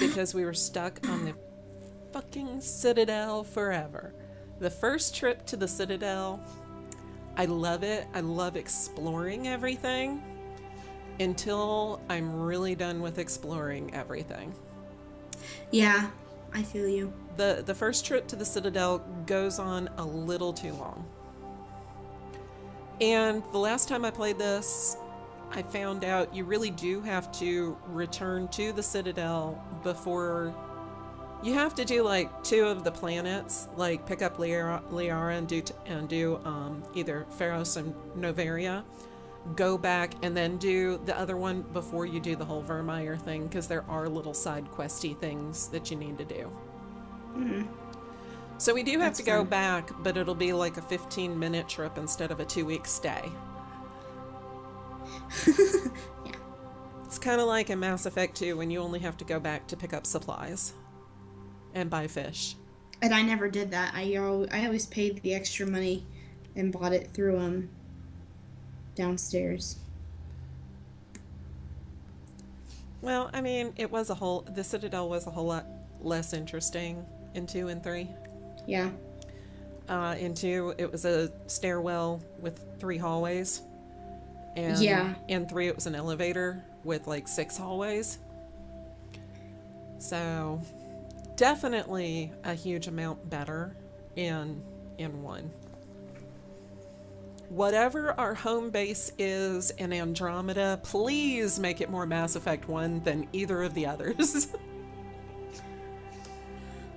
because we were stuck on the fucking Citadel forever. The first trip to the Citadel, I love it. I love exploring everything until I'm really done with exploring everything. Yeah, I feel you. The first trip to the Citadel goes on a little too long. And the last time I played this, I found out you really do have to return to the Citadel before. You have to do like 2 of the planets, like pick up Liara and do either Pharos and Novaria, go back and then do the other one before you do the whole Vermeer thing, because there are little side questy things that you need to do. Mm. So we do have That's to go fun. back, but it'll be like a 15-minute trip instead of a 2-week stay. Yeah. It's kind of like in Mass Effect 2 when you only have to go back to pick up supplies and buy fish. And I never did that. I always paid the extra money and bought it through downstairs. Well, I mean, the Citadel was a whole lot less interesting in 2 and 3. Yeah. In 2, it was a stairwell with 3 hallways. And Yeah. in 3, it was an elevator with like 6 hallways. So, definitely a huge amount better in 1. Whatever our home base is in Andromeda, please make it more Mass Effect 1 than either of the others.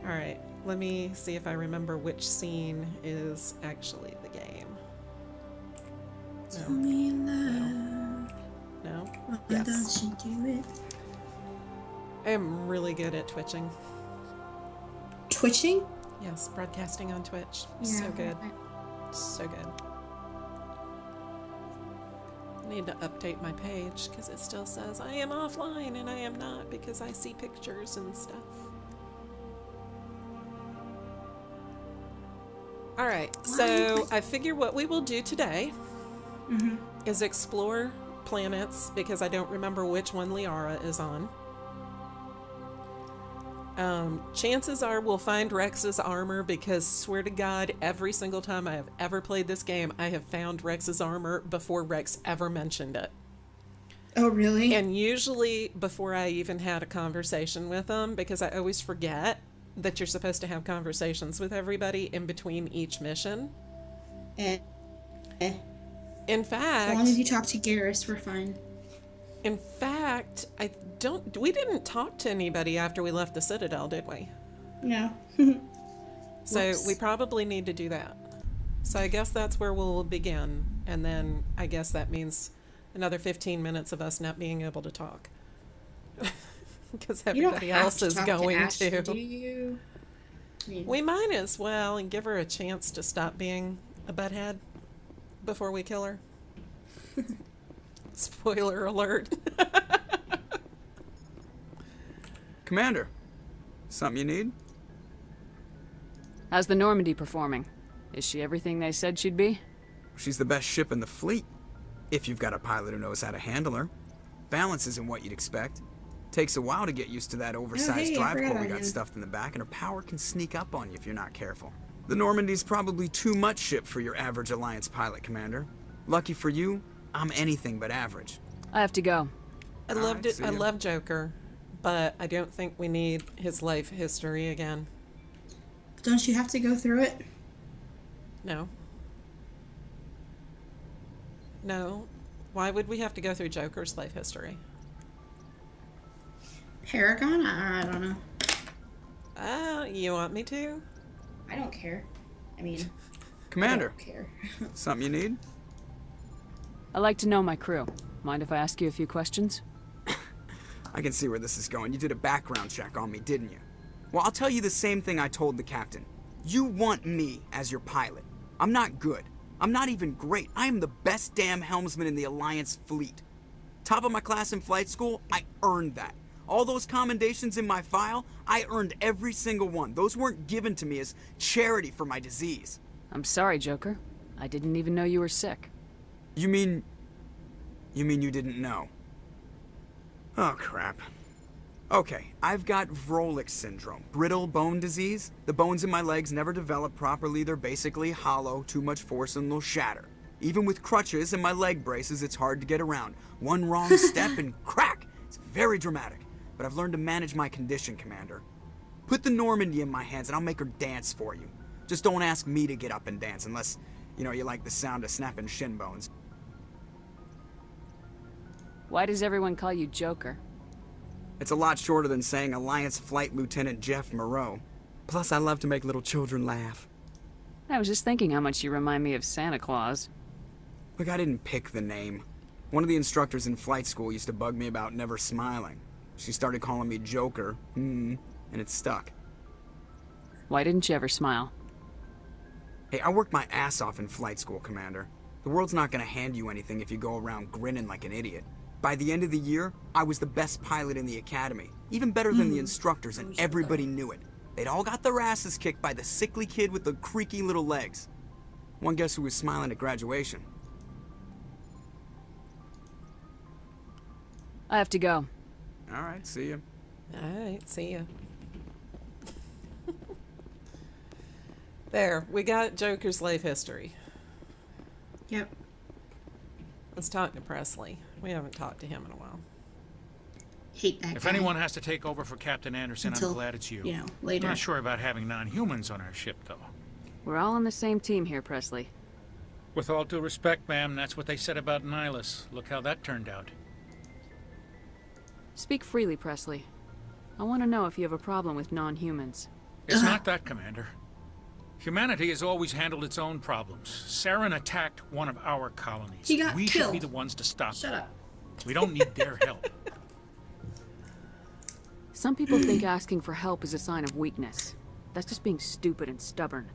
Alright, let me see if I remember which scene is actually the game. Tell me love. No? Why Yes. don't you do it? I am really good at twitching. Twitching? Yes, broadcasting on Twitch. Yeah. So good. So good. I need to update my page because it still says I am offline and I am not because I see pictures and stuff. Alright, so I figure what we will do today is explore planets because I don't remember which one Liara is on. Chances are we'll find Rex's armor because, swear to God, every single time I have ever played this game, I have found Rex's armor before Rex ever mentioned it. Oh, really? And usually before I even had a conversation with them, because I always forget that you're supposed to have conversations with everybody in between each mission. Eh. In As long fact, as you talk to Garrus, we're fine. we didn't talk to anybody after we left the Citadel, did we? No. So Whoops. we probably need to do that. So I guess that's where we'll begin. And then I guess that means another 15 minutes of us not being able to talk. Because You don't everybody have else to is talk going to Ashley, to. do you? I mean, We might as well and give her a chance to stop being a butthead before we kill her. Spoiler alert. Commander, something you need? How's the Normandy performing? Is she everything they said she'd be? She's the best ship in the fleet, if you've got a pilot who knows how to handle her. Balance isn't what you'd expect. Takes a while to get used to that oversized hey, I drive forgot core we about got him. stuffed in the back, and her power can sneak up on you if you're not careful. The Normandy's probably too much ship for your average Alliance pilot, Commander. Lucky for you, I'm anything but average. I have to go. I loved it. see I ya. love Joker, but I don't think we need his life history again. don't you have to go through it? No. No. Why would we have to go through Joker's life history? Paragon? I don't know. You want me to? I don't care. I mean, Commander, I don't care. something you need? I like to know my crew. Mind if I ask you a few questions? I can see where this is going. You did a background check on me, didn't you? Well, I'll tell you the same thing I told the captain. You want me as your pilot. I'm not good. I'm not even great. I am the best damn helmsman in the Alliance fleet. Top of my class in flight school, I earned that. All those commendations in my file, I earned every single one. Those weren't given to me as charity for my disease. I'm sorry, Joker. I didn't even know you were sick. You mean you didn't know? Oh, crap. Okay, I've got Vrolik syndrome, brittle bone disease. The bones in my legs never develop properly. They're basically hollow, too much force and they'll shatter. Even with crutches and my leg braces, it's hard to get around. One wrong step and crack! It's very dramatic. But I've learned to manage my condition, Commander. Put the Normandy in my hands and I'll make her dance for you. Just don't ask me to get up and dance unless, you like the sound of snapping shin bones. Why does everyone call you Joker? It's a lot shorter than saying Alliance Flight Lieutenant Jeff Moreau. Plus, I love to make little children laugh. I was just thinking how much you remind me of Santa Claus. Look, I didn't pick the name. One of the instructors in flight school used to bug me about never smiling. She started calling me Joker, and it stuck. Why didn't you ever smile? Hey, I worked my ass off in flight school, Commander. The world's not gonna hand you anything if you go around grinning like an idiot. By the end of the year, I was the best pilot in the academy. Even better than the instructors, and everybody knew it. They'd all got their asses kicked by the sickly kid with the creaky little legs. One guess who was smiling at graduation? I have to go. All right, see ya. Alright, see ya. There, we got Joker's life history. Yep. Let's talk to Presley. We haven't talked to him in a while. Hate that If guy. anyone has to take over for Captain Anderson, Until, I'm glad it's you. Later. I'm not sure about having non-humans on our ship, though. We're all on the same team here, Presley. With all due respect, ma'am, that's what they said about Nihilus. Look how that turned out. Speak freely, Presley. I want to know if you have a problem with non-humans. It's not that, Commander. Humanity has always handled its own problems. Saren attacked one of our colonies. He got we should be killed. the ones to stop Shut them. up. We don't need their help. Some people think asking for help is a sign of weakness. That's just being stupid and stubborn.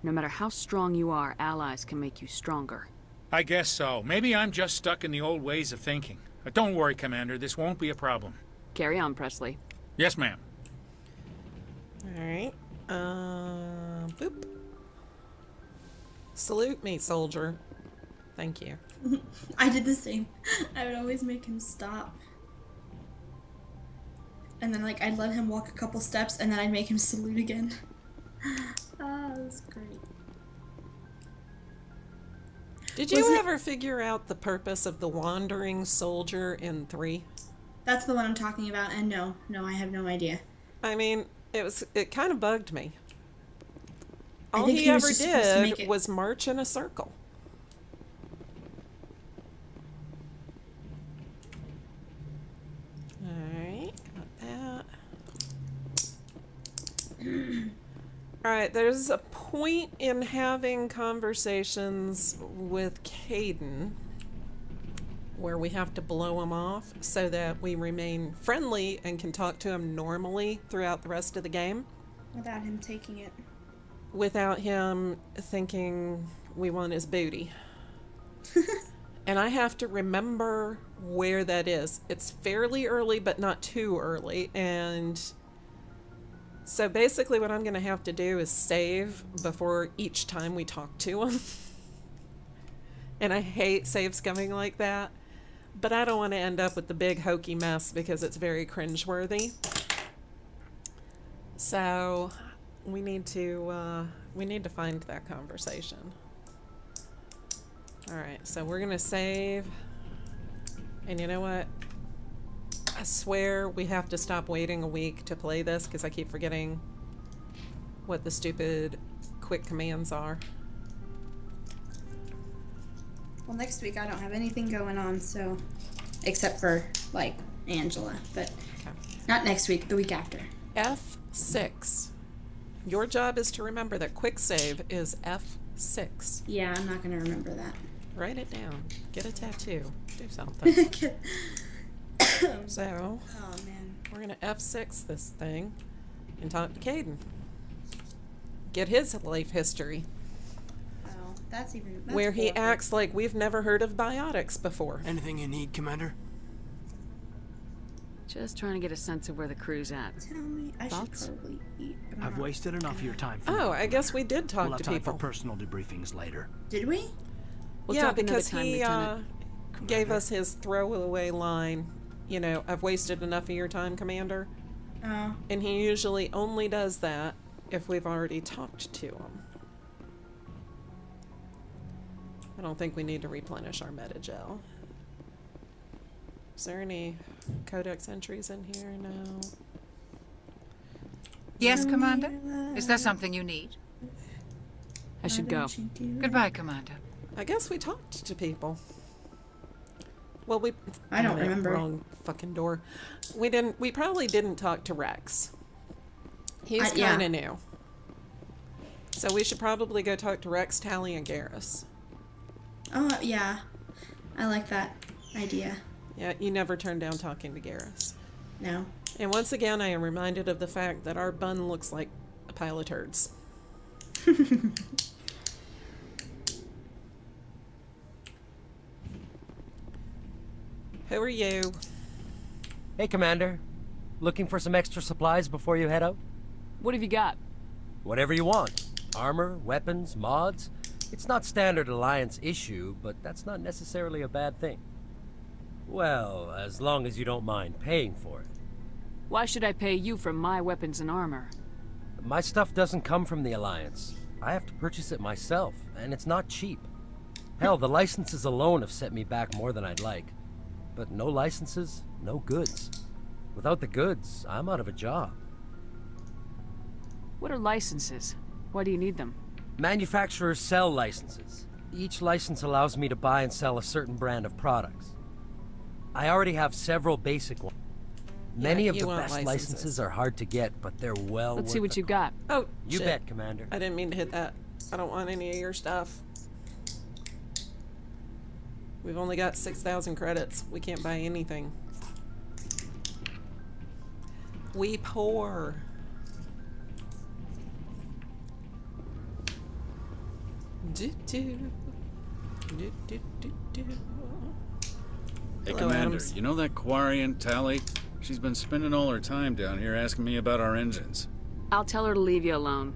No matter how strong you are, allies can make you stronger. I guess so. Maybe I'm just stuck in the old ways of thinking. But don't worry, Commander. This won't be a problem. Carry on, Presley. Yes, ma'am. Alright. Boop. Salute me, soldier. Thank you. I did the same. I would always make him stop. And then, I'd let him walk a couple steps, and then I'd make him salute again. That was great. Did you ever figure out the purpose of the wandering soldier in 3? That's the one I'm talking about, and no, I have no idea. I mean, it kind of bugged me. I All think he he was ever just supposed to make did it- was march in a circle. Alright, got that. Alright, there's a point in having conversations with Caden where we have to blow him off so that we remain friendly and can talk to him normally throughout the rest of the game Without him taking it. without him thinking we want his booty. And I have to remember where that is. It's fairly early, but not too early. And so basically what I'm going to have to do is save before each time we talk to him. And I hate save scumming like that. But I don't want to end up with the big hokey mess because it's very cringeworthy. So we need to find that conversation. Alright, so we're gonna save. And you know what? I swear we have to stop waiting a week to play this because I keep forgetting what the stupid quick commands are. Well, next week I don't have anything going on, so... Except for, Angela. But Okay. not next week, the week after. F6. Your job is to remember that quick save is F6. Yeah, I'm not going to remember that. Write it down. Get a tattoo. Do something. So, Oh, man. we're gonna F6 this thing and talk to Caden. Get his life history, Oh, that's where he horrible. acts like we've never heard of biotics before. Anything you need, Commander? Just trying to get a sense of where the crew's at. Tell me, I Thoughts? should probably eat. But I'm I've not wasted enough of your time. For Oh, now, I guess we Commander. did talk We'll have to time people. for personal debriefings later. Did we? We'll Yeah, talk another because time, he Lieutenant. gave us his throwaway line you know, I've wasted enough of your time, Commander. Oh. And he usually only does that if we've already talked to him. I don't think we need to replenish our metagel. Is there any codex entries in here? No. Yes, Commander? Is there something you need? I should go. Goodbye, Commander. I guess we talked to people. Well, we... I don't Damn it, remember. Wrong fucking door. We didn't... We probably didn't talk to Rex. He's yeah. kind of new. So we should probably go talk to Rex, Tally, and Garrus. Oh, yeah. I like that idea. Yeah, you never turn down talking to Garrus. No. And once again, I am reminded of the fact that our bun looks like a pile of turds. Who are you? Hey, Commander. Looking for some extra supplies before you head out? What have you got? Whatever you want. Armor, weapons, mods. It's not standard Alliance issue, but that's not necessarily a bad thing. Well, as long as you don't mind paying for it. Why should I pay you for my weapons and armor? My stuff doesn't come from the Alliance. I have to purchase it myself, and it's not cheap. Hell, the licenses alone have set me back more than I'd like. But no licenses, no goods. Without the goods, I'm out of a job. What are licenses? Why do you need them? Manufacturers sell licenses. Each license allows me to buy and sell a certain brand of products. I already have several basic ones. Many of you the want best licenses. licenses are hard to get, but they're well Let's see worth what the you got. Oh, You shit. bet, Commander. I didn't mean to hit that. I don't want any of your stuff. We've only got 6,000 credits. We can't buy anything. We poor. Do, do. Do, do, do, do. Hey, Hello, Commander, Adams. you know that Quarian, Tally? She's been spending all her time down here asking me about our engines. I'll tell her to leave you alone.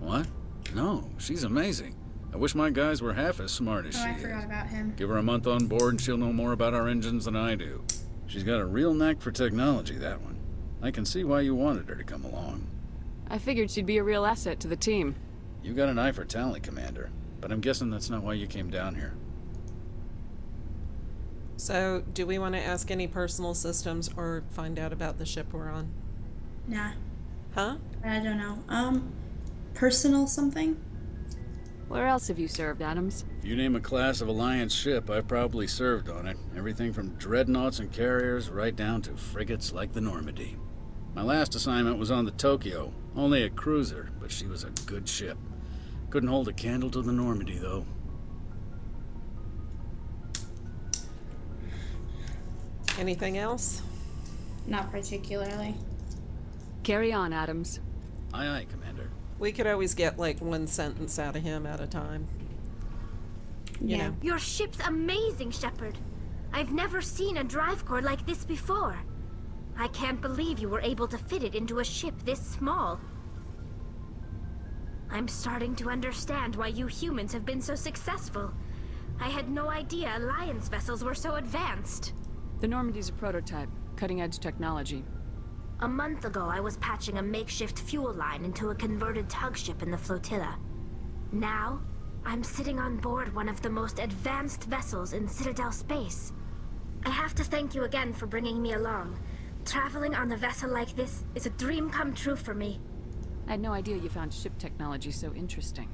What? No, she's amazing. I wish my guys were half as smart as Oh, she I is. forgot about him. Give her a month on board and she'll know more about our engines than I do. She's got a real knack for technology, that one. I can see why you wanted her to come along. I figured she'd be a real asset to the team. You got an eye for Tally, Commander, but I'm guessing that's not why you came down here. So, do we want to ask any personal systems or find out about the ship we're on? Nah. Huh? I don't know. Personal something? Where else have you served, Adams? If you name a class of Alliance ship, I've probably served on it. Everything from dreadnoughts and carriers right down to frigates like the Normandy. My last assignment was on the Tokyo, only a cruiser, but she was a good ship. Couldn't hold a candle to the Normandy, though. Anything else? Not particularly. Carry on, Adams. Aye, aye, Commander. We could always get like one sentence out of him at a time. You know. Your ship's amazing, Shepard. I've never seen a drive core like this before. I can't believe you were able to fit it into a ship this small. I'm starting to understand why you humans have been so successful. I had no idea Alliance vessels were so advanced. The Normandy's a prototype, cutting-edge technology. A month ago, I was patching a makeshift fuel line into a converted tug ship in the flotilla. Now, I'm sitting on board one of the most advanced vessels in Citadel space. I have to thank you again for bringing me along. Traveling on a vessel like this is a dream come true for me. I had no idea you found ship technology so interesting.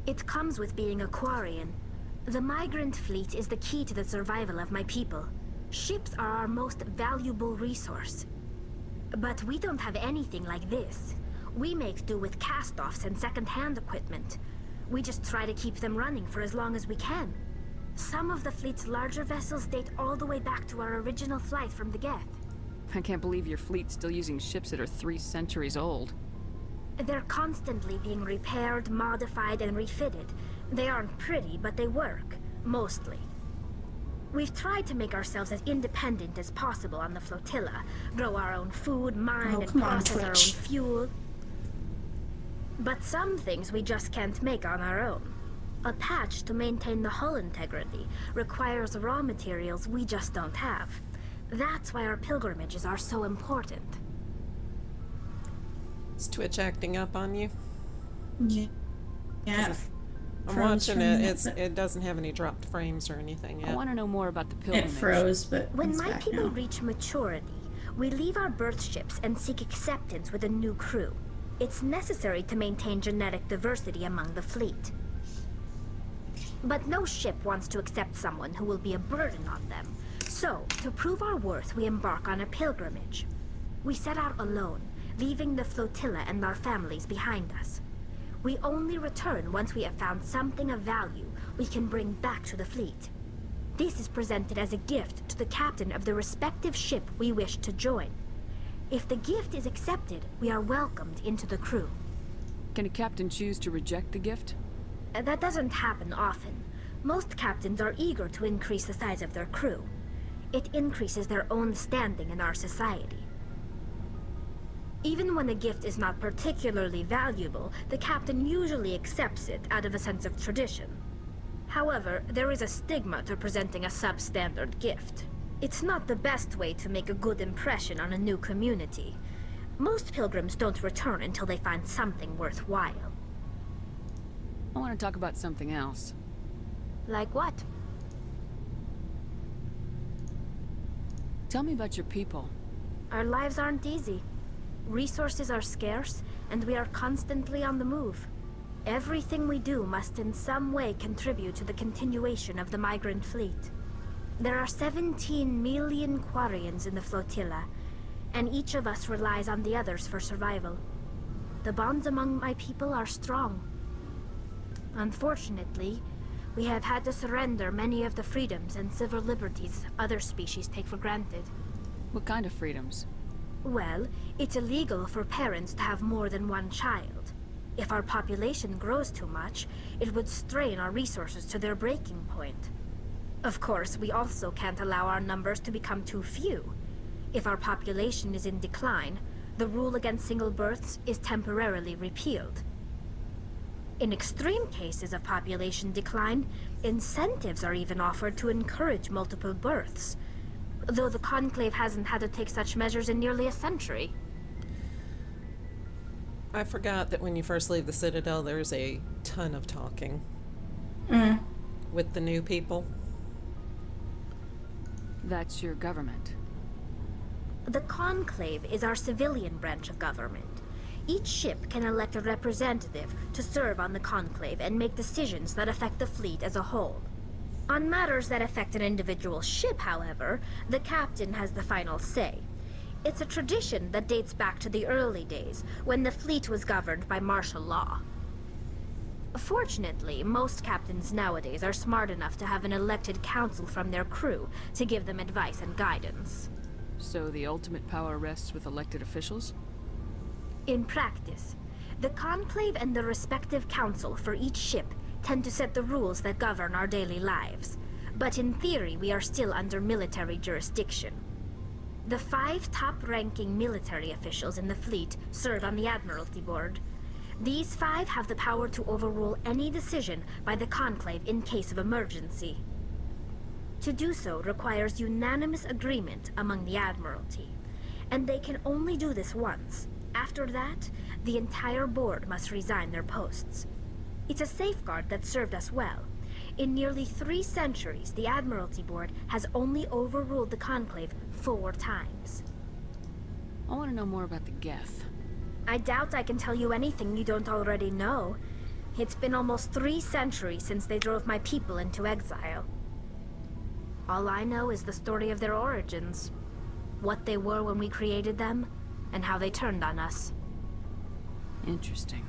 It comes with being a Quarian. The migrant fleet is the key to the survival of my people. Ships are our most valuable resource. But we don't have anything like this. We make do with cast-offs and second-hand equipment. We just try to keep them running for as long as we can. Some of the fleet's larger vessels date all the way back to our original flight from the Geth. I can't believe your fleet's still using ships that are 3 centuries old. They're constantly being repaired, modified, and refitted. They aren't pretty, but they work. Mostly. We've tried to make ourselves as independent as possible on the flotilla. Grow our own food, mine, and come on, process our own Twitch. fuel. But some things we just can't make on our own. A patch to maintain the hull integrity requires raw materials we just don't have. That's why our pilgrimages are so important. Is Twitch acting up on you? Yeah. Yeah. I'm Froze watching for a it. minute. It doesn't have any dropped frames or anything I yet. want to know more about the It pilgrimage. froze, but When it's my back people now. reach maturity, we leave our birth ships and seek acceptance with a new crew. It's necessary to maintain genetic diversity among the fleet. But no ship wants to accept someone who will be a burden on them. So, to prove our worth, we embark on a pilgrimage. We set out alone, leaving the flotilla and our families behind us. We only return once we have found something of value we can bring back to the fleet. This is presented as a gift to the captain of the respective ship we wish to join. If the gift is accepted, we are welcomed into the crew. Can a captain choose to reject the gift? That doesn't happen often. Most captains are eager to increase the size of their crew. It increases their own standing in our society. Even when a gift is not particularly valuable, the captain usually accepts it out of a sense of tradition. However, there is a stigma to presenting a substandard gift. It's not the best way to make a good impression on a new community. Most pilgrims don't return until they find something worthwhile. I want to talk about something else. Like what? Tell me about your people. Our lives aren't easy. Resources are scarce, and we are constantly on the move. Everything we do must in some way contribute to the continuation of the migrant fleet. There are 17 million Quarians in the flotilla, and each of us relies on the others for survival. The bonds among my people are strong. Unfortunately, we have had to surrender many of the freedoms and civil liberties other species take for granted. What kind of freedoms? Well, it's illegal for parents to have more than one child. If our population grows too much, it would strain our resources to their breaking point. Of course, we also can't allow our numbers to become too few. If our population is in decline, the rule against single births is temporarily repealed. In extreme cases of population decline, incentives are even offered to encourage multiple births, though the Conclave hasn't had to take such measures in nearly a century. I forgot that when you first leave the Citadel, there's a ton of talking with the new people. That's your government. The Conclave is our civilian branch of government. Each ship can elect a representative to serve on the Conclave and make decisions that affect the fleet as a whole. On matters that affect an individual ship, however, the captain has the final say. It's a tradition that dates back to the early days, when the fleet was governed by martial law. Fortunately, most captains nowadays are smart enough to have an elected council from their crew to give them advice and guidance. So the ultimate power rests with elected officials? In practice, the Conclave and the respective council for each ship tend to set the rules that govern our daily lives. But in theory, we are still under military jurisdiction. The 5 top-ranking military officials in the fleet serve on the Admiralty Board. These 5 have the power to overrule any decision by the Conclave in case of emergency. To do so requires unanimous agreement among the Admiralty, and they can only do this once. After that, the entire board must resign their posts. It's a safeguard that served us well. In nearly 3 centuries, the Admiralty Board has only overruled the Conclave 4 times. I want to know more about the Geth. I doubt I can tell you anything you don't already know. It's been almost 3 centuries since they drove my people into exile. All I know is the story of their origins, what they were when we created them, and how they turned on us. Interesting.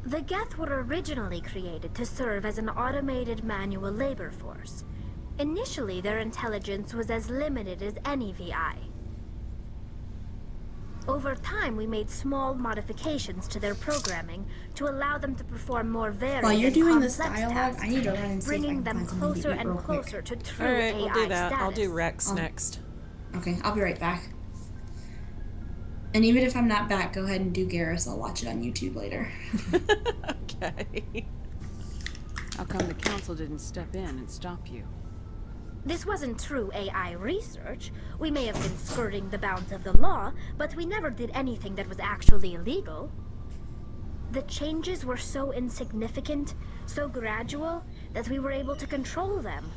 The Geth were originally created to serve as an automated manual labor force. Initially, their intelligence was as limited as any VI. Over time, we made small modifications to their programming to allow them to perform more varied While you're and doing this complex dialogue, tasks, I need to run and see if I bringing can them find something to closer eat and real quick. closer to true Alright, AI we'll do that. I'll do status. Rex next. Okay, I'll be right back. And even if I'm not back, go ahead and do Garrus. I'll watch it on YouTube later. Okay. How come the council didn't step in and stop you? This wasn't true AI research. We may have been skirting the bounds of the law, but we never did anything that was actually illegal. The changes were so insignificant, so gradual, that we were able to control them.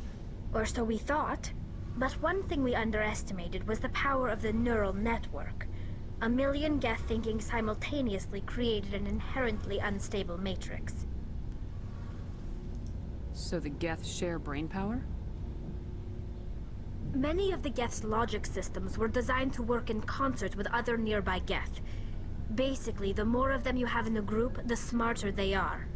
Or so we thought. But one thing we underestimated was the power of the neural network. A million Geth thinking simultaneously created an inherently unstable matrix. So the Geth share brain power? Many of the Geth's logic systems were designed to work in concert with other nearby Geth. Basically, the more of them you have in a group, the smarter they are.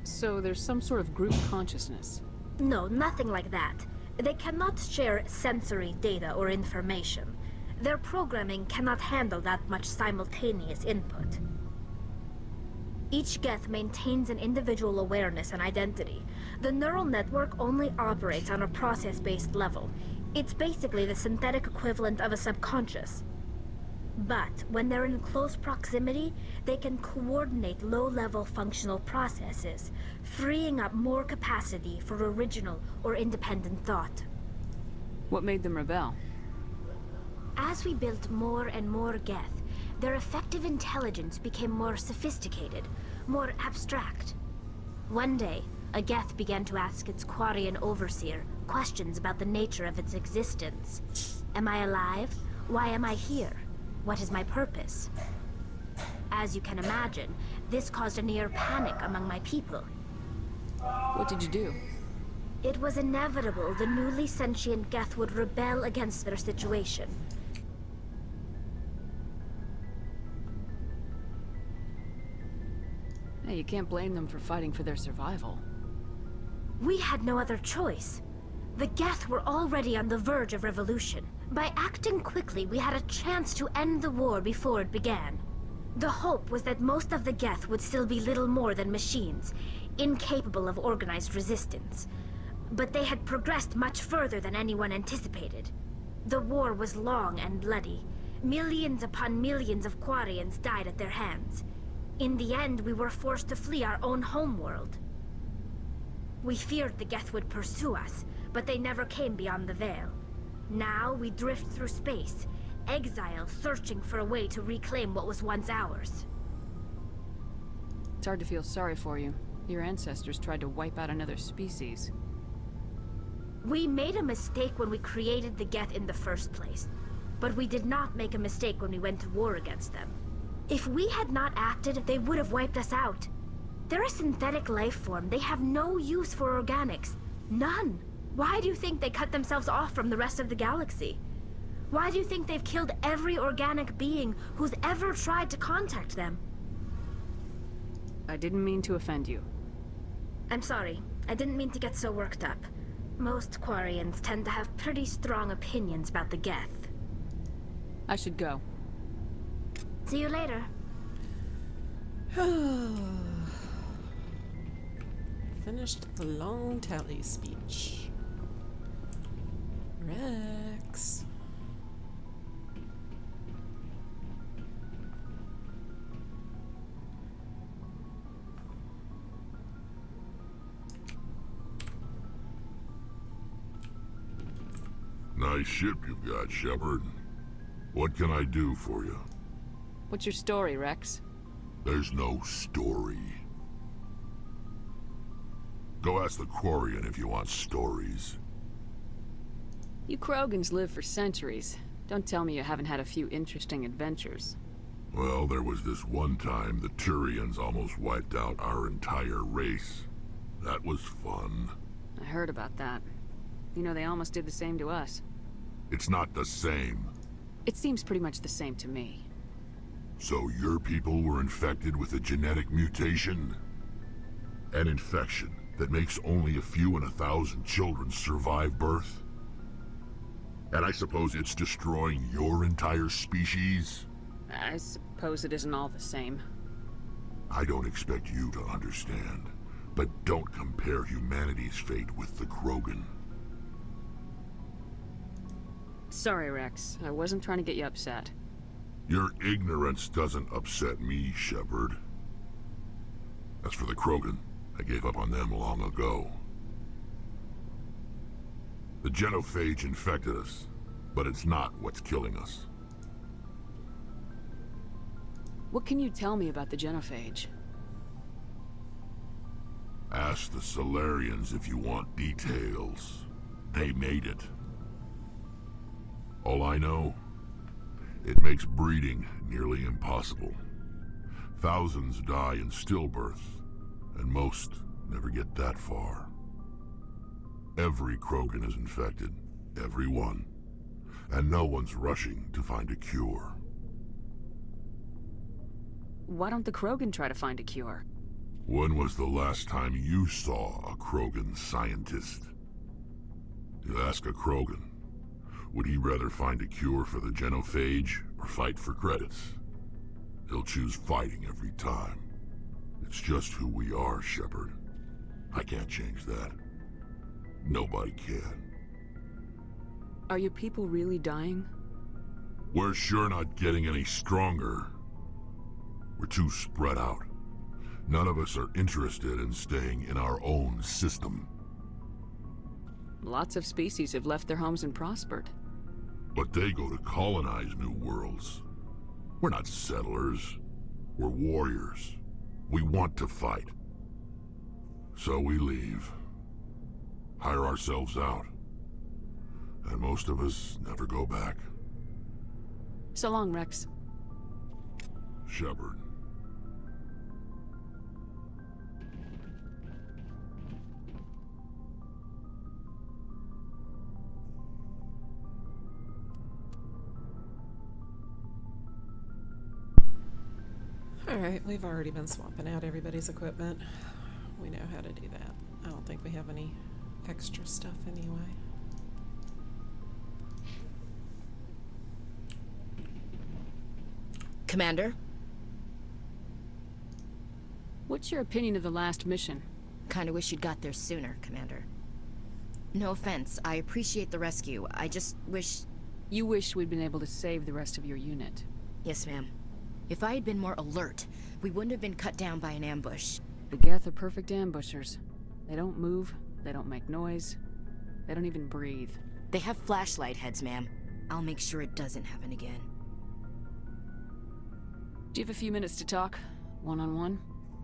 So there's some sort of group consciousness. No, nothing like that. They cannot share sensory data or information. Their programming cannot handle that much simultaneous input. Each Geth maintains an individual awareness and identity. The neural network only operates on a process-based level. It's basically the synthetic equivalent of a subconscious. But when they're in close proximity, they can coordinate low-level functional processes, freeing up more capacity for original or independent thought. What made them rebel? As we built more and more Geth, their effective intelligence became more sophisticated, more abstract. One day, a Geth began to ask its Quarian overseer questions about the nature of its existence. Am I alive? Why am I here? What is my purpose? As you can imagine, this caused a near panic among my people. What did you do? It was inevitable the newly sentient Geth would rebel against their situation. Hey, you can't blame them for fighting for their survival. We had no other choice. The Geth were already on the verge of revolution. By acting quickly, we had a chance to end the war before it began. The hope was that most of the Geth would still be little more than machines, incapable of organized resistance. But they had progressed much further than anyone anticipated. The war was long and bloody. Millions upon millions of Quarians died at their hands. In the end, we were forced to flee our own homeworld. We feared the Geth would pursue us, but they never came beyond the Veil. Now we drift through space, exile searching for a way to reclaim what was once ours. It's hard to feel sorry for you. Your ancestors tried to wipe out another species. We made a mistake when we created the Geth in the first place, but we did not make a mistake when we went to war against them. If we had not acted, they would have wiped us out. They're a synthetic life form. They have no use for organics. None. Why do you think they cut themselves off from the rest of the galaxy? Why do you think they've killed every organic being who's ever tried to contact them? I didn't mean to offend you. I'm sorry. I didn't mean to get so worked up. Most Quarians tend to have pretty strong opinions about the Geth. I should go. See you later. Finished the long tally speech. Rex. Nice ship you've got, Shepard. What can I do for you? What's your story, Rex? There's no story. Go ask the Quarian if you want stories. You Krogans live for centuries. Don't tell me you haven't had a few interesting adventures. Well, there was this one time the Turians almost wiped out our entire race. That was fun. I heard about that. You know, they almost did the same to us. It's not the same. It seems pretty much the same to me. So your people were infected with a genetic mutation? An infection that makes only a few in 1,000 children survive birth? And I suppose it's destroying your entire species? I suppose it isn't all the same. I don't expect you to understand, but don't compare humanity's fate with the Krogan. Sorry, Rex. I wasn't trying to get you upset. Your ignorance doesn't upset me, Shepard. As for the Krogan, I gave up on them long ago. The genophage infected us, but it's not what's killing us. What can you tell me about the genophage? Ask the Solarians if you want details. They made it. All I know, it makes breeding nearly impossible. Thousands die in stillbirth, and most never get that far. Every Krogan is infected, every one, and no one's rushing to find a cure. Why don't the Krogan try to find a cure? When was the last time you saw a Krogan scientist? You ask a Krogan, would he rather find a cure for the genophage or fight for credits? He'll choose fighting every time. It's just who we are, Shepard. I can't change that. Nobody can. Are your people really dying? We're sure not getting any stronger. We're too spread out. None of us are interested in staying in our own system. Lots of species have left their homes and prospered. But they go to colonize new worlds. We're not settlers. We're warriors. We want to fight. So we leave. Hire ourselves out. And most of us never go back. So long, Rex. Shepard. Alright, we've already been swapping out everybody's equipment. We know how to do that. I don't think we have any extra stuff anyway. Commander? What's your opinion of the last mission? Kinda wish you'd got there sooner, Commander. No offense, I appreciate the rescue. I just wish... You wish we'd been able to save the rest of your unit. Yes, ma'am. If I had been more alert, we wouldn't have been cut down by an ambush. The Geth are perfect ambushers. They don't move, they don't make noise, they don't even breathe. They have flashlight heads, ma'am. I'll make sure it doesn't happen again. Do you have a few minutes to talk? One-on-one?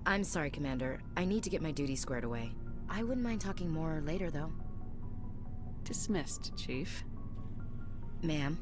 I'm sorry, Commander. I need to get my duty squared away. I wouldn't mind talking more later, though. Dismissed, Chief. Ma'am?